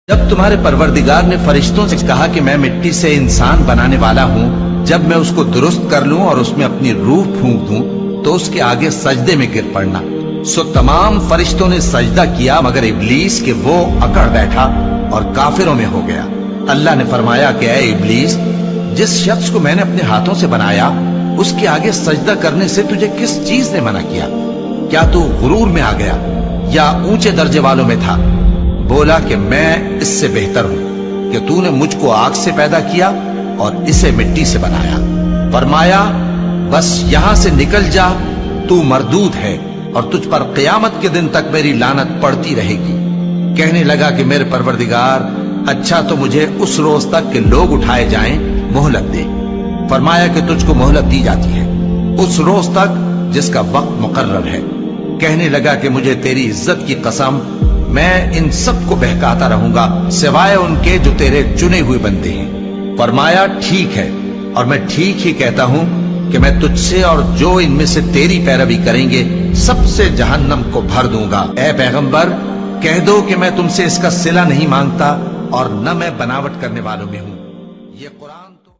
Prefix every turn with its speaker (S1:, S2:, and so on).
S1: جب تمہارے پروردگار نے فرشتوں سے کہا کہ میں مٹی سے انسان بنانے والا ہوں، جب میں اس کو درست کر لوں اور اس میں اپنی روح پھونک دوں تو اس کے آگے سجدے میں گر پڑنا، سو تمام فرشتوں نے سجدہ کیا مگر ابلیس کہ وہ اکڑ بیٹھا اور کافروں میں ہو گیا۔ اللہ نے فرمایا کہ اے ابلیس، جس شخص کو میں نے اپنے ہاتھوں سے بنایا اس کے آگے سجدہ کرنے سے تجھے کس چیز نے منع کیا؟ کیا تو غرور میں آ گیا یا اونچے درجے والوں میں تھا؟ بولا کہ میں اس سے بہتر ہوں کہ تو نے مجھ کو آگ سے پیدا کیا اور اسے مٹی سے بنایا۔ فرمایا بس یہاں سے نکل جا، تو مردود ہے اور تجھ پر قیامت کے دن تک میری لعنت پڑتی رہے گی۔ کہنے لگا کہ میرے پروردگار، اچھا تو مجھے اس روز تک کہ لوگ اٹھائے جائیں مہلت دے۔ فرمایا کہ تجھ کو مہلت دی جاتی ہے اس روز تک جس کا وقت مقرر ہے۔ کہنے لگا کہ مجھے تیری عزت کی قسم، میں ان سب کو بہکاتا رہوں گا سوائے ان کے جو تیرے چنے ہوئے بندے ہیں۔ فرمایا ٹھیک ہے، اور میں ٹھیک ہی کہتا ہوں کہ میں تجھ سے اور جو ان میں سے تیری پیروی کریں گے سب سے جہنم کو بھر دوں گا۔ اے پیغمبر، کہہ دو کہ میں تم سے اس کا صلہ نہیں مانگتا اور نہ میں بناوٹ کرنے والوں میں ہوں۔